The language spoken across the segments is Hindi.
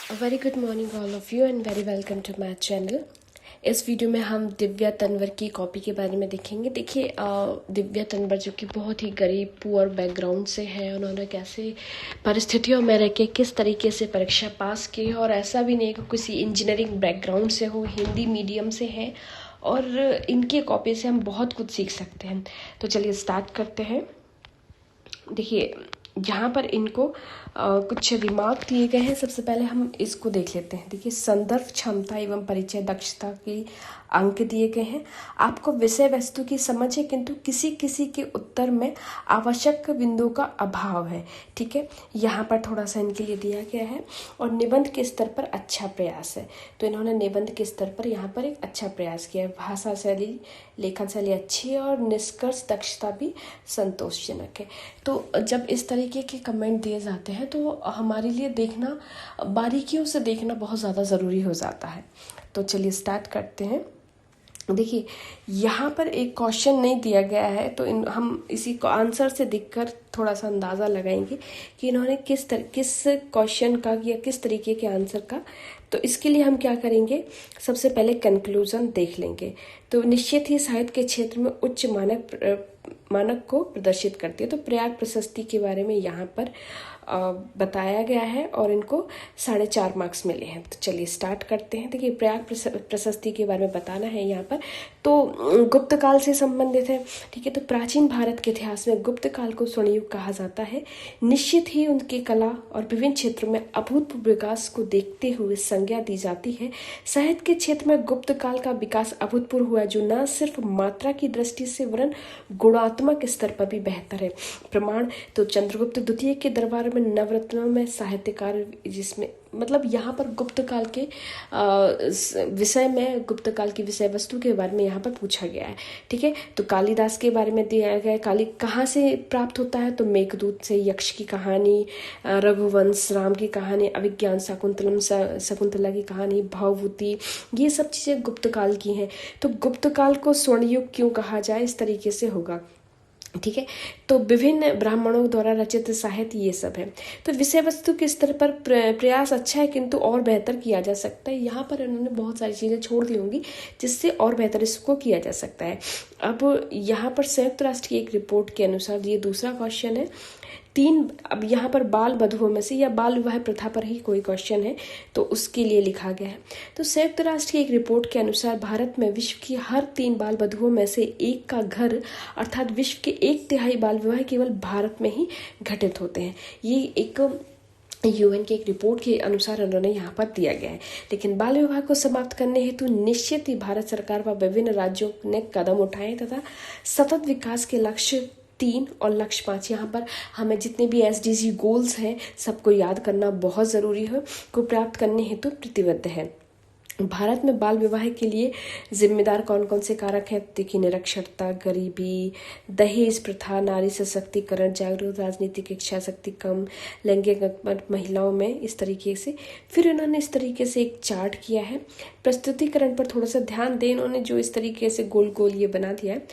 A very good morning all of you and very welcome to my channel। इस वीडियो में हम दिव्या तन्वर की कॉपी के बारे में देखेंगे। देखिए दिव्या तन्वर जो कि बहुत ही गरीब पुअर बैकग्राउंड से है, उन्होंने कैसे परिस्थितियों में रह के किस तरीके से परीक्षा पास की, और ऐसा भी नहीं कि किसी इंजीनियरिंग बैकग्राउंड से हो, हिंदी मीडियम से है और इनके कॉपी से हम बहुत कुछ सीख सकते हैं। तो चलिए स्टार्ट करते हैं। देखिए यहाँ पर इनको कुछ रिमार्क दिए गए हैं। सबसे पहले हम इसको देख लेते हैं। देखिए संदर्भ क्षमता एवं परिचय दक्षता की अंक दिए गए हैं। आपको विषय वस्तु की समझ है किंतु किसी किसी के उत्तर में आवश्यक बिंदु का अभाव है। ठीक है, यहाँ पर थोड़ा सा इनके लिए दिया गया है। और निबंध के स्तर पर अच्छा प्रयास है, तो इन्होंने निबंध के स्तर पर यहाँ पर एक अच्छा प्रयास किया है। भाषा शैली, लेखन शैली अच्छी है और निष्कर्ष दक्षता भी संतोषजनक है। तो जब इस तरीके के कमेंट दिए जाते हैं तो हमारे लिए देखना, बारीकियों से देखना बहुत ज़्यादा ज़रूरी हो जाता है। तो चलिए स्टार्ट करते हैं। देखिए यहाँ पर एक क्वेश्चन नहीं दिया गया है, तो हम इसी को आंसर से देखकर थोड़ा सा अंदाज़ा लगाएंगे कि इन्होंने किस क्वेश्चन का या किस तरीके के आंसर का। तो इसके लिए हम क्या करेंगे, सबसे पहले कंक्लूजन देख लेंगे। तो निश्चित ही साहित्य के क्षेत्र में उच्च मानक को प्रदर्शित करती है। तो प्रयाग प्रशस्ति के बारे में यहाँ पर बताया गया है और इनको 4.5 मार्क्स मिले हैं। तो चलिए स्टार्ट करते हैं। देखिए प्रयाग प्रशस्ति के बारे में बताना है यहाँ पर। तो गुप्त काल से संबंधित है। ठीक है, तो प्राचीन भारत के इतिहास में गुप्त काल को स्वर्ण युग कहा जाता है। निश्चित ही उनकी कला और विभिन्न क्षेत्रों में अभूतपूर्व विकास को देखते हुए संज्ञा दी जाती है। साहित्य के क्षेत्र में गुप्त काल का विकास अभूतपूर्व हुआ, जो न सिर्फ मात्रा की दृष्टि से वरन गुणात्मक स्तर पर भी बेहतर है। प्रमाण तो चंद्रगुप्त द्वितीय के दरबार में नवरत्नों में साहित्यकार, जिसमें मतलब यहाँ पर गुप्त काल के विषय में, गुप्त काल की विषय वस्तु के बारे में यहाँ पर पूछा गया है। ठीक है, तो कालिदास के बारे में दिया गया है। काली कहाँ से प्राप्त होता है, तो मेघदूत से, यक्ष की कहानी, रघुवंश, राम की कहानी, अभिज्ञान शाकुंतलम, शकुंतला की कहानी, भवभूति, ये सब चीज़ें गुप्त काल की हैं। तो गुप्त काल को स्वर्ण युग क्यों कहा जाए, इस तरीके से होगा। ठीक है, तो विभिन्न ब्राह्मणों द्वारा रचित साहित्य ये सब है। तो विषय वस्तु के स्तर पर प्रयास अच्छा है किंतु और बेहतर किया जा सकता है। यहाँ पर उन्होंने बहुत सारी चीज़ें छोड़ दी होंगी जिससे और बेहतर इसको किया जा सकता है। अब यहाँ पर संयुक्त राष्ट्र की एक रिपोर्ट के अनुसार, ये दूसरा क्वेश्चन है। अब यहाँ पर बाल वधुओं में से या बाल विवाह प्रथा पर ही कोई क्वेश्चन है, तो उसके लिए लिखा गया है। तो संयुक्त राष्ट्र की एक रिपोर्ट के अनुसार भारत में विश्व की हर 3 बाल वधुओं में से एक का घर, अर्थात विश्व के 1/3 बाल विवाह केवल भारत में ही घटित होते हैं। ये एक यूएन की एक रिपोर्ट के अनुसार उन्होंने यहाँ पर दिया गया है। लेकिन बाल विवाह को समाप्त करने हेतु निश्चित ही भारत सरकार व विभिन्न राज्यों ने कदम उठाए तथा सतत विकास के लक्ष्य 3 और लक्ष्य 5, यहाँ पर हमें जितने भी SDG गोल्स हैं सबको याद करना बहुत ज़रूरी है, को प्राप्त करने हेतु प्रतिबद्ध है। भारत में बाल विवाह के लिए जिम्मेदार कौन कौन से कारक हैं, देखिए निरक्षरता, गरीबी, दहेज प्रथा, नारी सशक्तिकरण, जागरूक राजनीतिक इच्छा शक्ति कम, लैंगिक महिलाओं में, इस तरीके से। फिर इन्होंने इस तरीके से एक चार्ट किया है। प्रस्तुतिकरण पर थोड़ा सा ध्यान दें, इन्होंने जो इस तरीके से गोल गोल ये बना दिया है।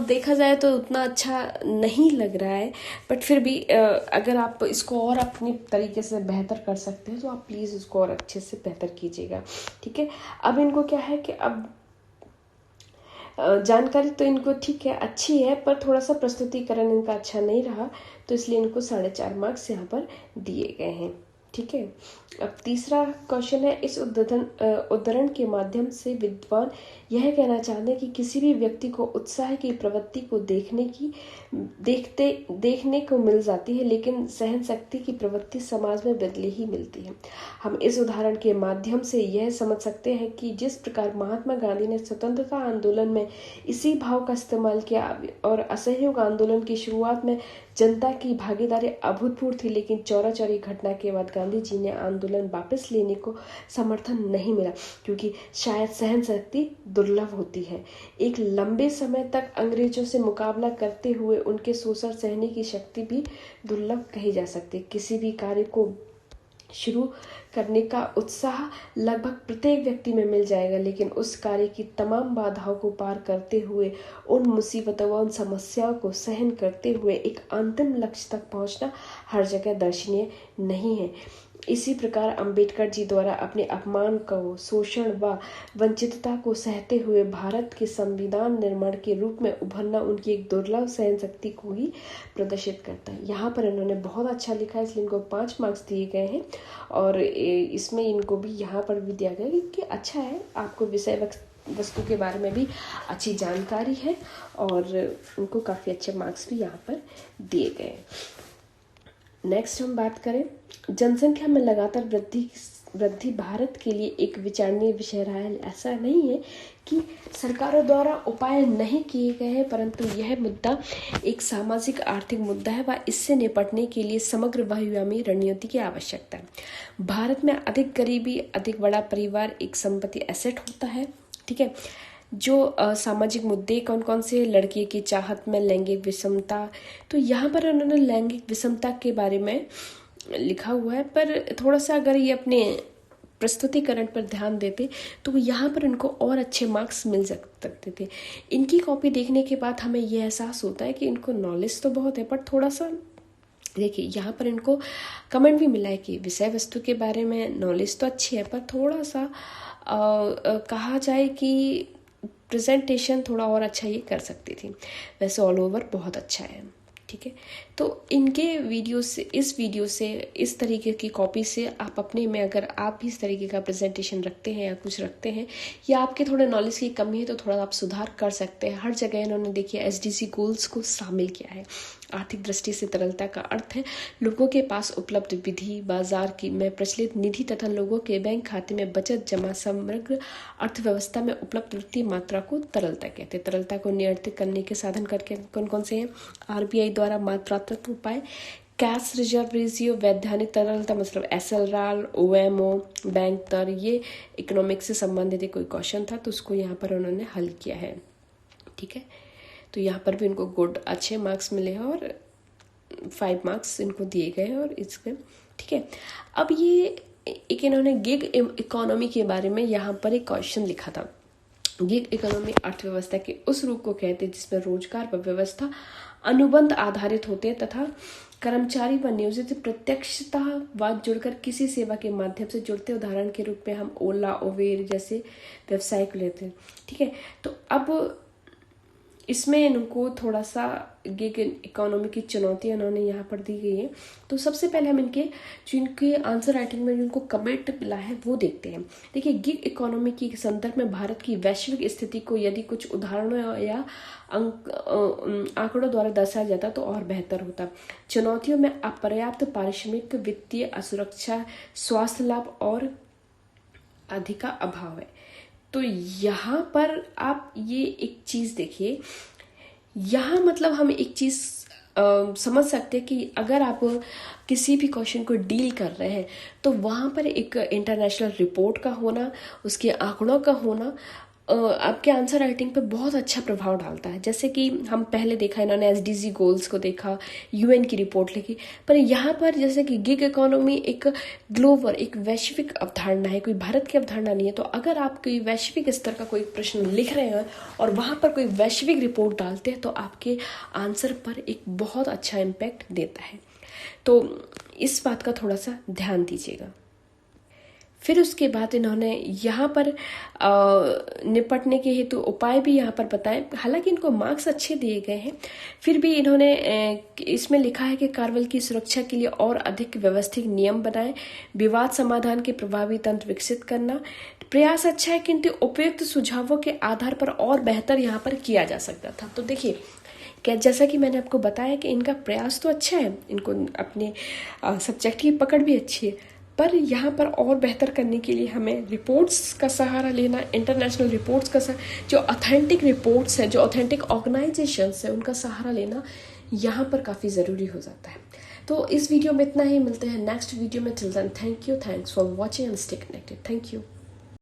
देखा जाए तो उतना अच्छा नहीं लग रहा है, बट फिर भी अगर आप इसको और अपनी तरीके से बेहतर कर सकते हैं तो आप प्लीज़ इसको और अच्छे से बेहतर कीजिएगा। ठीक है, अब इनको क्या है कि अब जानकारी तो इनको ठीक है, अच्छी है, पर थोड़ा सा प्रस्तुतिकरण इनका अच्छा नहीं रहा, तो इसलिए इनको 4.5 मार्क्स यहाँ पर दिए गए हैं। ठीक है, अब तीसरा क्वेश्चन है। इस उद्धरण के माध्यम से विद्वान यह कहना चाहते हैं कि किसी भी व्यक्ति को उत्साह की प्रवृत्ति को देखने को मिल जाती है, लेकिन सहन शक्ति की प्रवृत्ति समाज में बदली ही मिलती है। हम इस उदाहरण के माध्यम से यह समझ सकते हैं कि जिस प्रकार महात्मा गांधी ने स्वतंत्रता आंदोलन में इसी भाव का इस्तेमाल किया और असहयोग आंदोलन की शुरुआत में जनता की भागीदारी अभूतपूर्व थी, लेकिन चौरी घटना के बाद गांधी जी ने आंदोलन वापस लेने को समर्थन नहीं मिला, क्योंकि शायद सहन शक्ति दुर्लभ होती है। एक लंबे समय तक अंग्रेजों से मुकाबला करते हुए उनके शोषण सहने की शक्ति भी दुर्लभ कही जा सकती है। किसी भी कार्य को शुरू करने का उत्साह लगभग प्रत्येक व्यक्ति में मिल जाएगा, लेकिन उस कार्य की तमाम बाधाओं को पार करते हुए, उन मुसीबतों व उन समस्याओं को सहन करते हुए एक अंतिम लक्ष्य तक पहुंचना हर जगह दर्शनीय नहीं है। इसी प्रकार अंबेडकर जी द्वारा अपने अपमान को, शोषण व वंचितता को सहते हुए भारत के संविधान निर्माण के रूप में उभरना उनकी एक दुर्लभ सहन शक्ति को ही प्रदर्शित करता है। यहाँ पर इन्होंने बहुत अच्छा लिखा है, इसलिए इनको 5 मार्क्स दिए गए हैं। और इसमें इनको भी यहाँ पर भी दिया गया है कि अच्छा है, आपको विषय वस्तु के बारे में भी अच्छी जानकारी है, और उनको काफ़ी अच्छे मार्क्स भी यहाँ पर दिए गए हैं। नेक्स्ट हम बात करें, जनसंख्या में लगातार वृद्धि भारत के लिए एक विचारणीय विषय रहा है। ऐसा नहीं है कि सरकारों द्वारा उपाय नहीं किए गए हैं, परंतु यह मुद्दा एक सामाजिक आर्थिक मुद्दा है व इससे निपटने के लिए समग्र बहुआयामी रणनीति की आवश्यकता है। भारत में अधिक गरीबी, अधिक बड़ा परिवार एक संपत्ति एसेट होता है। ठीक है, जो सामाजिक मुद्दे कौन कौन से, लड़की की चाहत में लैंगिक विषमता, तो यहाँ पर उन्होंने लैंगिक विषमता के बारे में लिखा हुआ है, पर थोड़ा सा अगर ये अपने प्रस्तुतिकरण पर ध्यान देते तो यहाँ पर इनको और अच्छे मार्क्स मिल सकते थे। इनकी कॉपी देखने के बाद हमें ये एहसास होता है कि इनको नॉलेज तो बहुत है, पर थोड़ा सा देखिए यहाँ पर इनको कमेंट भी मिला है कि विषय वस्तु के बारे में नॉलेज तो अच्छी है, पर थोड़ा सा कहा जाए कि प्रेजेंटेशन थोड़ा और अच्छा ये कर सकती थी। वैसे ऑल ओवर बहुत अच्छा है। ठीक है, तो इनके वीडियो से, इस वीडियो से, इस तरीके की कॉपी से आप अपने में, अगर आप भी इस तरीके का प्रेजेंटेशन रखते हैं या कुछ रखते हैं, या आपके थोड़े नॉलेज की कमी है, तो थोड़ा आप सुधार कर सकते हैं। हर जगह इन्होंने देखिए SDG गोल्स को शामिल किया है। आर्थिक दृष्टि से तरलता का अर्थ है लोगों के पास उपलब्ध विधि, बाजार की में प्रचलित निधि तथा लोगों के बैंक खाते में बचत जमा समग्र अर्थव्यवस्था में उपलब्ध वित्तीय मात्रा को तरलता कहते हैं। तरलता को नियंत्रित करने के साधन करके कौन कौन से हैं? RBI द्वारा मात्रात्मक उपाय, कैश रिजर्व रेशियो, वैधानिक तरलता मतलब SLR, OMO, बैंक दर, ये इकोनॉमिक्स से संबंधित कोई क्वेश्चन था तो उसको यहाँ पर उन्होंने हल किया है। ठीक है, तो यहाँ पर भी इनको गुड अच्छे मार्क्स मिले हैं और 5 मार्क्स इनको दिए गए हैं। और इसमें ठीक है, अब ये एक इन्होंने गिग इकोनॉमी के बारे में यहाँ पर एक क्वेश्चन लिखा था। गिग इकोनॉमी अर्थव्यवस्था के उस रूप को कहते हैं जिसमें रोजगार व व्यवस्था अनुबंध आधारित होते हैं तथा कर्मचारी व नियोजित प्रत्यक्षतावाद जुड़कर किसी सेवा के माध्यम से जुड़ते। उदाहरण के रूप में हम ओला, उबेर जैसे व्यवसाय को लेते हैं। ठीक है, तो अब इसमें इनको थोड़ा सा गिग इकोनॉमी की चुनौती इन्होंने यहाँ पर दी गई है। तो सबसे पहले हम इनके आंसर राइटिंग में जिनको कमेंट मिला है वो देखते हैं। देखिए, गिग इकोनॉमी के संदर्भ में भारत की वैश्विक स्थिति को यदि कुछ उदाहरणों या आंकड़ों द्वारा दर्शाया जाता तो और बेहतर होता। चुनौतियों में अपर्याप्त पारिश्रमिक, वित्तीय असुरक्षा, स्वास्थ्य लाभ और अधिक अभाव है। तो यहाँ पर आप ये एक चीज़ देखिए, यहाँ मतलब हम एक चीज़ समझ सकते हैं कि अगर आप किसी भी क्वेश्चन को डील कर रहे हैं तो वहाँ पर एक इंटरनेशनल रिपोर्ट का होना, उसके आंकड़ों का होना आपके आंसर राइटिंग पे बहुत अच्छा प्रभाव डालता है। जैसे कि हम पहले देखा, इन्होंने SDG गोल्स को देखा, UN की रिपोर्ट लिखी, पर यहाँ पर जैसे कि गिग इकोनॉमी एक ग्लोबल, एक वैश्विक अवधारणा है, कोई भारत की अवधारणा नहीं है। तो अगर आप कोई वैश्विक स्तर का कोई प्रश्न लिख रहे हैं और वहाँ पर कोई वैश्विक रिपोर्ट डालते हैं तो आपके आंसर पर एक बहुत अच्छा इम्पैक्ट देता है। तो इस बात का थोड़ा सा ध्यान दीजिएगा। फिर उसके बाद इन्होंने यहाँ पर निपटने के हेतु उपाय भी यहाँ पर बताए। हालांकि इनको मार्क्स अच्छे दिए गए हैं, फिर भी इन्होंने इसमें लिखा है कि कार्यबल की सुरक्षा के लिए और अधिक व्यवस्थित नियम बनाए, विवाद समाधान के प्रभावी तंत्र विकसित करना। प्रयास अच्छा है किंतु उपयुक्त सुझावों के आधार पर और बेहतर यहाँ पर किया जा सकता था। तो देखिए, क्या जैसा कि मैंने आपको बताया कि इनका प्रयास तो अच्छा है, इनको अपने सब्जेक्ट की पकड़ भी अच्छी है, पर यहाँ पर और बेहतर करने के लिए हमें रिपोर्ट्स का सहारा लेना, इंटरनेशनल रिपोर्ट्स का जो ऑथेंटिक रिपोर्ट्स है, जो ऑथेंटिक ऑर्गेनाइजेशंस है, उनका सहारा लेना यहाँ पर काफ़ी ज़रूरी हो जाता है। तो इस वीडियो में इतना ही, मिलते हैं नेक्स्ट वीडियो में। Till then thank you, thanks for watching and stay connected. Thank you.